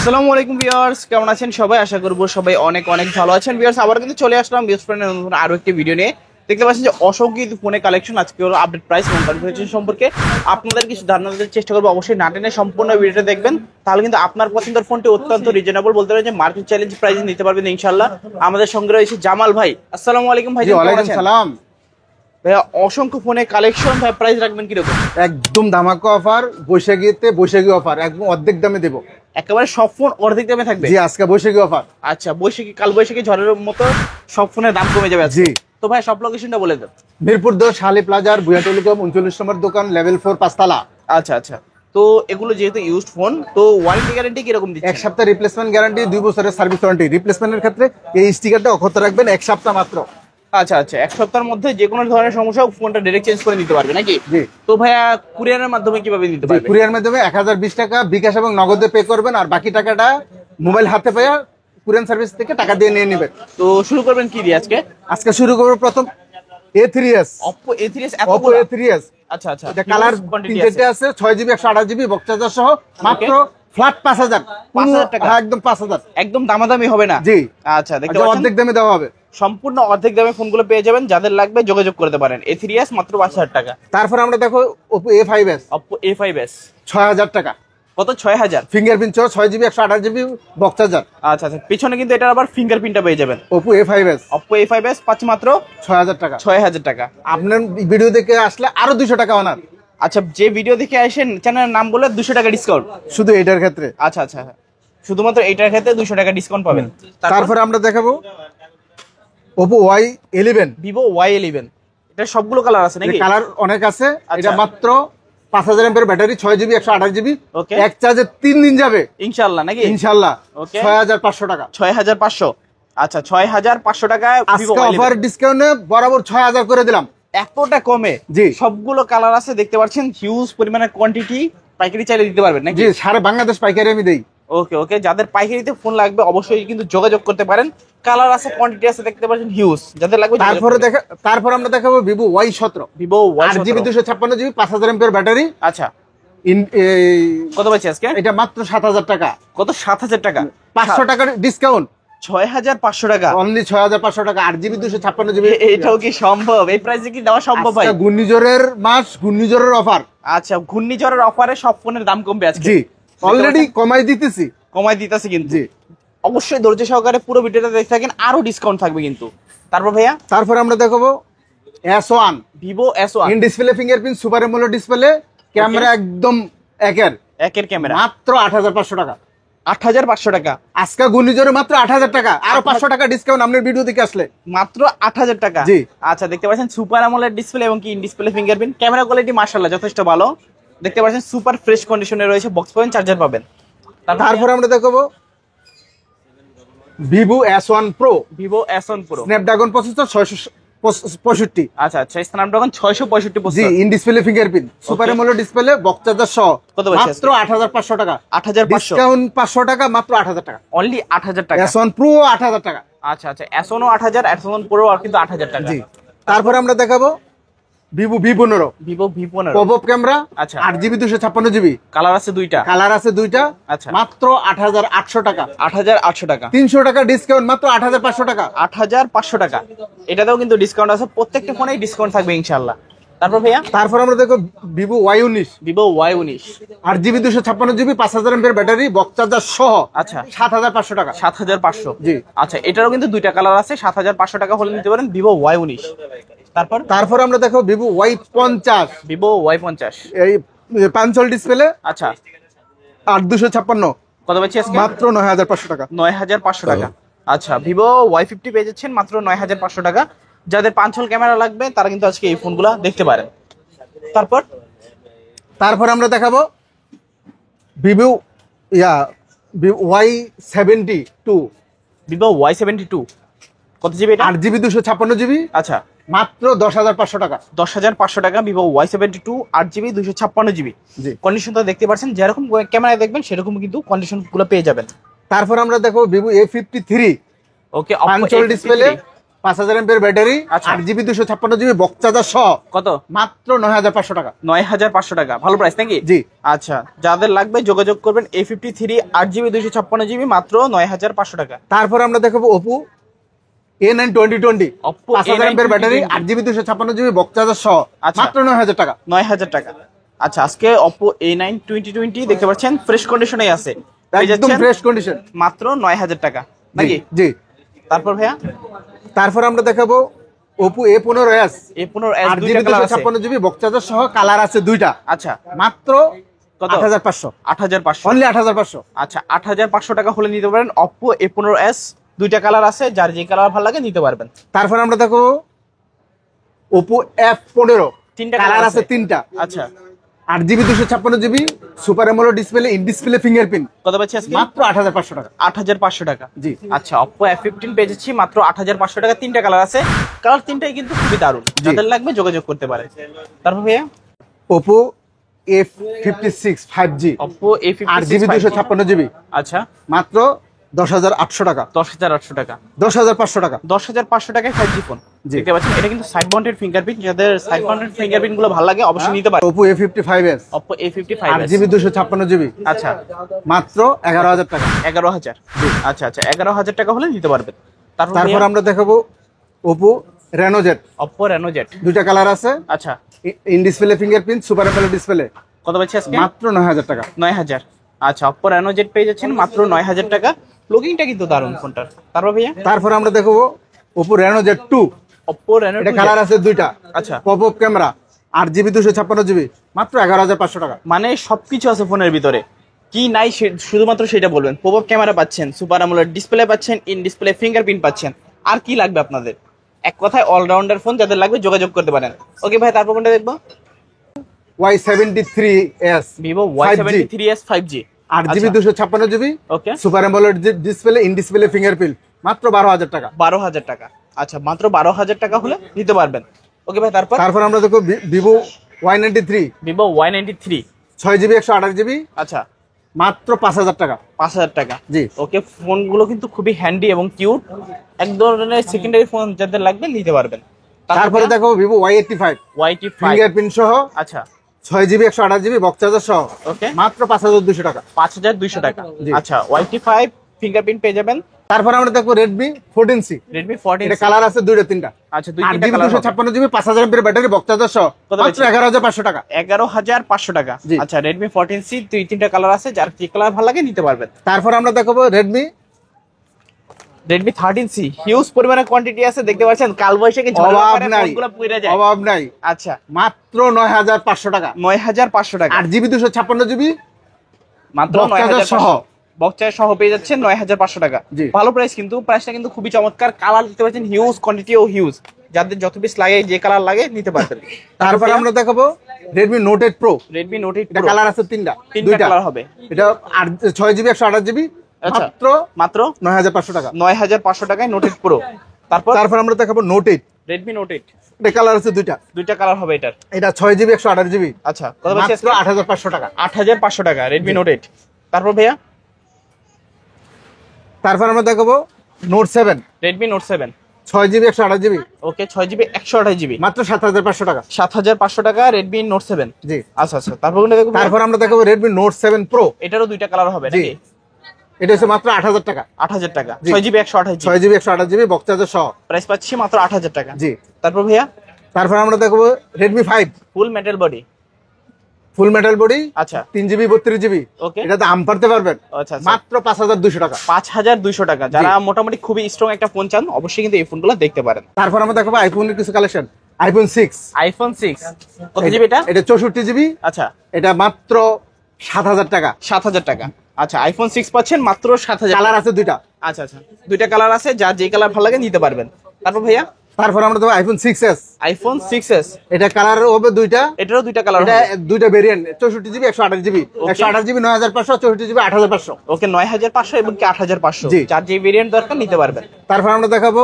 আসসালামু আলাইকুম ভিউয়ার্স, কেমন আছেন সবাই? আশা করবো সবাই অনেক অনেক ভালো আছেন। ভিউয়ার্স, আবার কিন্তু চলে আসলাম বিএস ফ্রেন্ডের নতুন আরো একটি ভিডিও নিয়ে। দেখতে পাচ্ছেন যে অসংখ্য ফোনে কালেকশন, আজকে হলো আপডেট প্রাইস এবং কনফিগারেশন সম্পর্কে আপনাদের কিছু ধারণা দেওয়ার চেষ্টা করবো। অবশ্যই না টেনে সম্পূর্ণ ভিডিওটা দেখবেন, তাহলে কিন্তু আপনার পছন্দের ফোনটি অত্যন্ত রিজনেবল, বলতে পারেন যে মার্কেট চ্যালেঞ্জ প্রাইসে নিতে পারবেন ইনশাআল্লাহ। আমাদের সঙ্গে রয়েছে জামাল ভাই। আসসালামু আলাইকুম ভাই। ওয়ালাইকুম সালাম ভাইয়া, অসংখ্য ফোনে কালেকশন, ভাই প্রাইস রাখবেন কিরকম? একদম ধামাকা অফার, বৈশাখী অফার, একদম অর্ধেক দামে দেবো। একেবারে সব ফোন অর্ধেক দামে থাকবে? জি, আজকে বৈশাখী অফার। আচ্ছা, বৈশাখী কাল বৈশাখী ঝড়ের মতো সব ফোনের দাম কমে যাবে। জি, তো ভাই সব লোকেশনটা বলে দেন। মিরপুর 10 শালি প্লাজার বুয়া টেলিকম 39 নম্বর দোকান, লেভেল 4 পাঁচতলা। আচ্ছা আচ্ছা, তো এগুলো যেহেতু ইউজড ফোন, তো ওয়ারেন্টি গ্যারান্টি কিরকম দিচ্ছেন? এক সপ্তাহ রিপ্লেসমেন্ট গ্যারান্টি, 2 বছরের সার্ভিস ওয়ারেন্টি। রিপ্লেসমেন্টের ক্ষেত্রে এই স্টিকারটা অক্ষত রাখবেন, এক সপ্তাহ মাত্র। আচ্ছা আচ্ছা, এক সপ্তাহের মধ্যে যে কোনো ধরনের সমস্যা ফোনটা ডাইরেক্ট চেঞ্জ করে নিতে পারবে নাকি? জি। তো ভাইয়া কুরিয়ারের মাধ্যমে কিভাবে নিতে পারবে? কুরিয়ার মাধ্যমে 1020 টাকা বিকাশ এবং নগদে পে করবেন, আর বাকি টাকাটা মোবাইল হাতে পেয়ে কুরিয়ার সার্ভিস থেকে টাকা দিয়ে নিয়ে নেবেন। তো শুরু করবেন কি দিয়ে আজকে? আজকে শুরু করব প্রথম A3s। Oppo A3s, Oppo A3s। আচ্ছা আচ্ছা, এটা কালার তিনটে আছে, 6GB 128GB বক্সচার্জার সহ, মাত্র ফ্ল্যাট 5000 টাকা। একদম 5000, একদম দামাদামি হবে না? জি। আচ্ছা, দেখতে পাচ্ছেন অর্ধেক দামে দেওয়া হবে। সম্পূর্ণ অর্ধেক দামে ফোনগুলো পেয়ে যাবেন, যাদের লাগবে যোগাযোগ করতে পারেন। A3s মাত্র 5000 টাকা। তারপর আমরা দেখো Oppo A5s, Oppo A5s 6000 টাকা। কত? 6000? ফিঙ্গারপ্রিন্ট সহ 6GB 128GB বক্সচার্জার। আচ্ছা আচ্ছা, পিছনে কিন্তু এটার আবার ফিঙ্গারপ্রিন্টটা পেয়ে যাবেন। Oppo A5s, Oppo A5s পাচ্ছি মাত্র 6000 টাকা। 6000 টাকা। আপনার ভিডিও দেখে আসলে আরো 200 টাকা অনার। আচ্ছা, যে ভিডিও দেখে আসেন চ্যানেলের নাম বলে 200 টাকা ডিসকাউন্ট শুধু এটার ক্ষেত্রে। আচ্ছা আচ্ছা, শুধুমাত্র এইটার ক্ষেত্রে 200 টাকা ডিসকাউন্ট পাবেন। তারপর আমরা দেখাবো Oppo Y11, Vivo Y11। এটা সবগুলো কালার আছে নাকি? কালার অনেক আছে। আচ্ছা। এটা মাত্র 5000 এমপিআর ব্যাটারি, 6GB 128GB, ওকে। এক চার্জে 3 দিন যাবে ইনশাআল্লাহ নাকি? ইনশাআল্লাহ। ওকে। 6500 টাকা। 6500। আচ্ছা, 6500 টাকায় Vivo আজকে অফার Y11। ডিসকাউন্টে বরাবর 6000 করে দিলাম। এতটা কমে? জি। সবগুলো কালার আছে, দেখতে পাচ্ছেন হিউজ পরিমাণের কোয়ান্টিটি। পাইকারি চাইলে দিতে পারবেন নাকি? জি, সারা বাংলাদেশ পাইকারি আমি দেই। ওকে ওকে, যাদের পাইকারিতে ফোন লাগবে অবশ্যই কিন্তু যোগাযোগ করতে পারেন। কালার আছে, কোয়ান্টিটি আছে, দেখতে পাচ্ছেন হিউজ, যাদের লাগবে। তারপর আমরা দেখাবো Vivo Y17, Vivo Y17 8GB 256GB, 5000 MPR battery. আচ্ছা, কত পাচ্ছি আজকে? এটা মাত্র 7000 টাকা। কত? 7000 টাকা। 500 টাকার ডিসকাউন্ট, 6500 টাকা। অনলি 6500 টাকা। 8GB 256GB। এটাও কি সম্ভব? এই প্রাইসে কি দেওয়া সম্ভব ভাই? ঘূর্ণিঝড়ের মাস, ঘূর্ণিঝড়ের অফার। আচ্ছা, ঘূর্ণিঝড়ের অফারে সব ফোনের দাম কমবে আজকে? জি, অলরেডি কমাই দিতেছি। কমাই দিতেছি কিন্তু। জি, অবশ্যই ধৈর্য সহকারে পুরো ভিডিওটা দেখতে থাকেন, আরো ডিসকাউন্ট থাকবে কিন্তু। তারপর ভাইয়া তারপর আমরা দেখাবো S1, Vivo S1। In display fingerprint, super AMOLED display, camera একদম একের ক্যামেরা, মাত্র 8500 টাকা। 8500 টাকা। আজকে ঘূর্ণিঝড়ে মাত্র 8000 টাকা, আরো 500 টাকা ডিসকাউন্ট আপনার ভিডিও দেখে আসলে। মাত্র 8000 টাকা। জি। আচ্ছা, দেখতে পাচ্ছেন সুপার অ্যামোলেড ডিসপ্লে এবং কি in display fingerprint. Camera quality মাশাআল্লাহ যথেষ্ট ভালো। দেখতে পাচ্ছেন সুপার ফ্রেশ কন্ডিশনে রয়েছে, বক্স পাবেন, চার্জার পাবেন। তারপর আমরা দেখাবো Vivo S1 Pro, Vivo S1 Pro, Snapdragon processor 665। আচ্ছা আচ্ছা, Snapdragon 665 G, processor. In display fingerprint, super AMOLED display, box charger সহ। কত পাচ্ছি মাত্র 8500 টাকা। 8500। ডিসকাউন্ট 500 টাকা, মাত্র 8000 টাকা। অনলি 8000 টাকা। S1 Pro 8000 টাকা। আচ্ছা আচ্ছা, S1 ও 8000, S1 Pro আর কিন্তু 8000 টাকা। জি। তারপর আমরা দেখাবো Vivo V15, Vivo V15, popup camera, আচ্ছা। 8GB 256GB, কালার আছে দুইটা, কালার আছে দুইটা। আচ্ছা। মাত্র 8800 টাকা। 8800 টাকা। 300 টাকা ডিসকাউন্ট, মাত্র 8500 টাকা। 8500 টাকা। এটাতেও কিন্তু ডিসকাউন্ট আছে, প্রত্যেকটা ফোনেই ডিসকাউন্ট থাকবে ইনশাআল্লাহ। তারপর ভাইয়া তারপর আমরা দেখো Vivo Y19, Vivo Y19, 8GB 256GB, 5000 MPR battery, box charger সহ। আচ্ছা। 7500 টাকা। 7500। জি। আচ্ছা, এটারও কিন্তু দুইটা কালার আছে, 7500 টাকা হলে নিতে পারেন Vivo Y19। তারপর আমরা দেখো Vivo Y50, Vivo Y50, এই পাঞ্চল ডিসপ্লে, আচ্ছা। 8256, কত পাচ্ছি আজকে? মাত্র 9500 টাকা। 9500 টাকা। আচ্ছা, Vivo Y50 পেয়ে যাচ্ছেন মাত্র 9500 টাকা। যাদের পাঁচল ক্যামেরা লাগবে তারা কিন্তু আজকে এই ফোনগুলো দেখতে পারেন। তারপর আমরা দেখাবো Vivo Y72, Vivo Y72, কত জিবি এটা? 8GB 256GB, আচ্ছা, মাত্র 10500 টাকা। 10500 টাকা। Vivo Y72, 8GB 256GB। জি। কন্ডিশনটা দেখতে পাচ্ছেন, যেরকম ক্যামেরায় দেখবেন সেরকম কিন্তু কন্ডিশনগুলো পেয়ে যাবেন। তারপর আমরা দেখো Vivo A53, ওকে, পাঞ্চল ডিসপ্লে, 5000 এমপির ব্যাটারি, আচ্ছা। 8GB 256GB বক্স চার্জার সহ কত? মাত্র 9500 টাকা। 9500 টাকা, ভালো প্রাইস নাকি? জি। আচ্ছা, যাদের লাগবে যোগাযোগ করবেন। A53 8GB 256GB মাত্র 9500 টাকা। তারপর আমরা দেখাবো Oppo A9 2020, Oppo 5000 এমপির battery, 2020 8GB 256GB box charger সহ আচ্ছা। মাত্র 9000 টাকা। 9000 টাকা। আচ্ছা, আজকে Oppo A9 2020 দেখতে পাচ্ছেন ফ্রেশ কন্ডিশনে আছে, পেয়ে একদম যাচ্ছেন ফ্রেশ কন্ডিশন। মাত্র 9000 টাকা নাকি? জি। তারপর ভাইয়া তারপর আমরা দেখাবো Oppo A15s, A15s 8GB দুইটা কালার আছে। 256GB বক্স চার্জার সহ কালার আছে দুইটা, আচ্ছা, মাত্র কত? 8500, 8500। অনলি 8500। আচ্ছা, 8500 টাকা হলে নিতে পারেন Oppo A15s, দুইটা কালার আছে, যার যে কালার ভালো লাগে নিতে পারবেন। তারপর আমরা দেখো Oppo F15, তিনটা কালার কালার আছে আছে। তিনটা, আচ্ছা, 8GB 256GB super AMOLED display, in display fingerprint, কত পাচ্ছি আজকে? মাত্র 8500 টাকা। 8500 টাকা। জি। আচ্ছা, Oppo F15 পেয়ে যাচ্ছি মাত্র 8500 টাকা। তিনটা কালার আছে, কালার তিনটাই কিন্তু খুবই দারুণ, যাদের লাগবে যোগাযোগ করতে পারে। তারপর ভাইয়া Oppo A56 5G, Oppo A56 8GB 256GB আচ্ছা, মাত্র 10800 টাকা, 10800 টাকা। 10500 টাকা। 10500 টাকায় 5G ফোন জি। দেখতে পাচ্ছেন। এটা কিন্তু সাইড মাউন্টেড ফিঙ্গারপ্রিন্ট, যাদের সাইড মাউন্টেড ফিঙ্গারপ্রিন্ট গুলো ভালো লাগে অবশ্যই নিতে পারে। Oppo A55s, Oppo A55 8GB 256GB আচ্ছা, মাত্র 11000 টাকা। 11000। আচ্ছা আচ্ছা, 11000 টাকা হলে নিতে পারবেন। তারপর তারপর আমরা দেখাবো Oppo Reno Z, Oppo Reno Z দুইটা কালার আছে, আচ্ছা, in display fingerprint, super AMOLED display, কত পাচ্ছি আজকে? মাত্র 9000 টাকা। 9000। আচ্ছা, Oppo Reno Z পেয়ে যাচ্ছেন মাত্র 9000 টাকা। লুকিংটা কিন্তু দারুণ ফোনটার। তারপর ভাইয়া তারপর আমরা দেখবো Oppo Reno Z2, Oppo Reno এটা 2Z কালার আছে দুইটা, আচ্ছা, pop up camera, 8GB 256GB মাত্র 11500 টাকা। মানে সবকিছু আছে ফোনের ভিতরে, কি নাই শুধুমাত্র সেটা বলবেন। পপ আপ ক্যামেরা পাচ্ছেন, সুপার অ্যামোলেড ডিসপ্লে পাচ্ছেন, ইন ডিসপ্লে ফিঙ্গারপ্রিন্ট পাচ্ছেন, আর কি লাগবে আপনাদের? এক কথায় অলরাউন্ডার ফোন, যাদের লাগবে যোগাযোগ করতে পারেন। ওকে ভাই, তারপর কোনটা দেখবো? Y73s Vivo 5G, Y73s 5G 8GB 256GB okay, super AMOLED display, in display fingerprint, মাত্র 12000 টাকা। 12000 টাকা। আচ্ছা, মাত্র 12000 টাকা হলে নিতে পারবেন। ওকে ভাই, তারপর তারপর আমরা দেখো Vivo Y93, Vivo Y93 6GB 128GB আচ্ছা, মাত্র 5000 টাকা। 5000 টাকা। জি। ওকে, ফোনগুলো কিন্তু খুবই হ্যান্ডি এবং কিউট, এক ধরনের সেকেন্ডারি ফোন যাদের লাগবে নিতে পারবেন। তারপরে দেখো Vivo Y85 Y85 ফিঙ্গারপ্রিন্ট সহ, আচ্ছা, 6GB 128GB বক্স চার্জার সহ ওকে, মাত্র 5200 টাকা। 5200 টাকা। জি। আচ্ছা, Y85 ফিঙ্গারপ্রিন্ট পেয়ে যাবেন। তারপর আমরা দেখো Redmi 14C, Redmi 14 এটা কালার আছে দুইটা তিনটা, আচ্ছা, দুই তিনটা 8GB কালার হবে। 256GB 5000 এমপির ব্যাটারি বক্স চার্জার সহ কত মাত্র পেয়েছি? 11500 টাকা। 11500 টাকা। জি। আচ্ছা, Redmi 14C দুই তিনটা কালার আছে, যার যে কালার ভালো লাগে নিতে পারবেন। তারপর আমরা দেখাবো Redmi Redmi 13C হিউজ পরিমাণে কোয়ান্টিটি আছে, দেখতে পাচ্ছেন কাল বৈশাখী ঝড়ের অভাব আকারে নাই, ফোনগুলো পুড়ে যায়। অভাব নাই, আচ্ছা, মাত্র 9500 টাকা। 9500 টাকা, 8GB 256GB মাত্র বক্স চার্জার 9500 সহ। বক্সচার সহ পেয়ে যাচ্ছেন 9500 টাকা। জি। ভালো প্রাইস, কিন্তু প্রাইসটা কিন্তু খুবই চমৎকার। কালার দেখতে পাচ্ছেন হিউজ কোয়ান্টিটি ও হিউজ, যাদের যত পিস লাগে যে কালার লাগে নিতে পারবেন। তারপর আমরা দেখাবো Redmi Note 8 Pro, Redmi Note 8 এটা Pro কালার আছে তিনটা, তিনটা দুইটা কালার হবে, এটা 6GB 128GB আচ্ছা, মাত্র মাত্র 9500 টাকা। 9500 টাকায় Note 8 Pro। তারপর আমরা দেখাবো Note 8, Redmi Note 8 এটা কালার আছে দুইটা, দুইটা কালার হবে এটার। এটা 6GB 128GB আচ্ছা, কত পাচ্ছি মাত্র 8500 টাকা। 8500 টাকা Redmi Note 8। তারপর ভাইয়া তারপর আমরা দেখাবো Note 7, Redmi Note 7 6GB 128GB ওকে, 6GB 128GB মাত্র 7500 টাকা। 7500 টাকা Redmi Note 7। জি। আচ্ছা আচ্ছা, তারপর কোনটা দেখবো? তারপর আমরা দেখাবো Redmi Note 7 Pro, এটারও দুইটা কালার হবে জি, নাকি? এটা হচ্ছে মাত্র 8000 টাকা। 8000 টাকা, জি। 6GB 128GB 6GB 128GB box charger সহ, প্রাইস পাচ্ছি মাত্র 8000 টাকা। জি। তারপর ভাইয়া তারপর আমরা দেখবো Redmi 5 ফুল মেটাল বডি, ফুল মেটাল বডি, আচ্ছা 3GB 32GB, ওকে, এটাতে আম পারতে পারবেন, আচ্ছা আচ্ছা, মাত্র 5200 টাকা। 5200 টাকা। যারা মোটামুটি খুবই স্ট্রং একটা ফোন চান, অবশ্যই কিন্তু এই ফোনগুলো দেখতে পারেন। তারপর আমরা দেখাবো আইফোনের কিছু কালেকশন, iPhone 6, iPhone 6 কত জিবি এটা? এটা 64GB, আচ্ছা, এটা মাত্র 7000 টাকা। 7000 টাকা। আচ্ছা, iPhone 6 পাচ্ছেন মাত্র 7000 কালার টাকা। আছে দুইটা, আচ্ছা আচ্ছা, দুইটা কালার আছে, যার যে কালার ভালো লাগে নিতে পারবেন। তারপর ভাইয়া তারপর আমরা দেবো iPhone 6s, iPhone 6s এটা কালার হবে দুইটা, এটারও দুইটা কালার এটা হবে। দুইটা variant, 64GB 128GB, 128GB 9500, 64GB 8500। ওকে, 9500 এবং কি 8500, জি। যার যে ভেরিয়েন্ট দরকার নিতে পারবেন। তারপর আমরা দেখাবো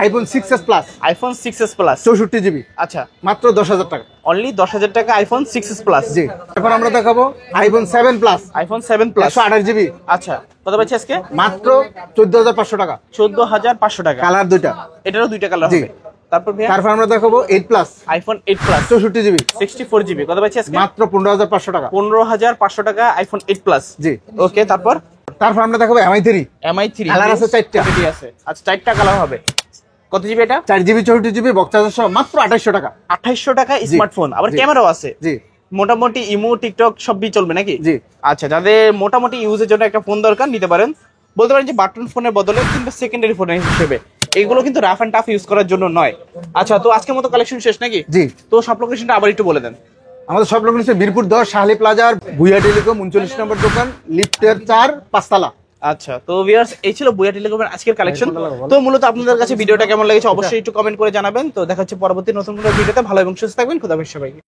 iPhone 6s Plus, iPhone 6s Plus 64GB আচ্ছা, মাত্র 10000 টাকা। অনলি 10000 টাকা iPhone 6s Plus। জি। তারপর আমরা দেখাবো iPhone 7 Plus, iPhone 7 Plus 128GB আচ্ছা, কত পাচ্ছি আজকে? মাত্র 14,500 টাকা। 14,500 টাকা। কালার দুইটা, এটারও দুইটা কালার জি। হবে। তারপর ভাইয়া তারপর আমরা দেখাবো 8 plus iPhone 8 plus 64 GB 64 GB, কত পাচ্ছি আজকে? মাত্র 15,500 টাকা। 15,500 টাকা আইফোন 8 প্লাস। জি। ওকে, তারপর তারপর আমরা দেখাবো MI3 MI 3 কালার আছে 4টা। আছে। আচ্ছা, 4টা কালার হবে। কত জিবি এটা? 4 জিবি 64 জিবি বক্স চার্জার সহ মাত্র 2800 টাকা। 2800 টাকা স্মার্টফোন, আবার জি। ক্যামেরাও আছে। জি মোটামুটি ইমো টিকটক সবই চলবে নাকি? জি। আচ্ছা, যাদের মোটামুটি ইউজের জন্য একটা ফোন দরকার নিতে পারেন। বলতে পারেন যে বাটন ফোনের বদলে কিন্তু সেকেন্ডারি ফোন হিসেবে, এগুলো কিন্তু রাফ এন্ড টাফ ইউজ করার জন্য নয়। আচ্ছা, তো আজকের মতো কালেকশন শেষ নাকি? জি। তো সব লোকেশনটা আবার একটু বলে দেন। আমাদের সব লোকেশন মিরপুর 10 শাহলি প্লাজার ভুইয়া টেলিকম 39 নম্বর দোকান, লিফটের 4 5 তলা। আচ্ছা, তো ভিউয়ার্স এই ছিল বুয়া টেলিকমের আজকের কালেকশন। তো মূলত আপনাদের কাছে ভিডিওটা কেমন লেগেছে অবশ্যই একটু কমেন্ট করে জানাবেন। তো দেখা হচ্ছে পরবর্তী নতুন কোনো ভিডিওতে। ভালো এবং সুস্থ থাকবেন। খোদা হাফেজ সবাইকে।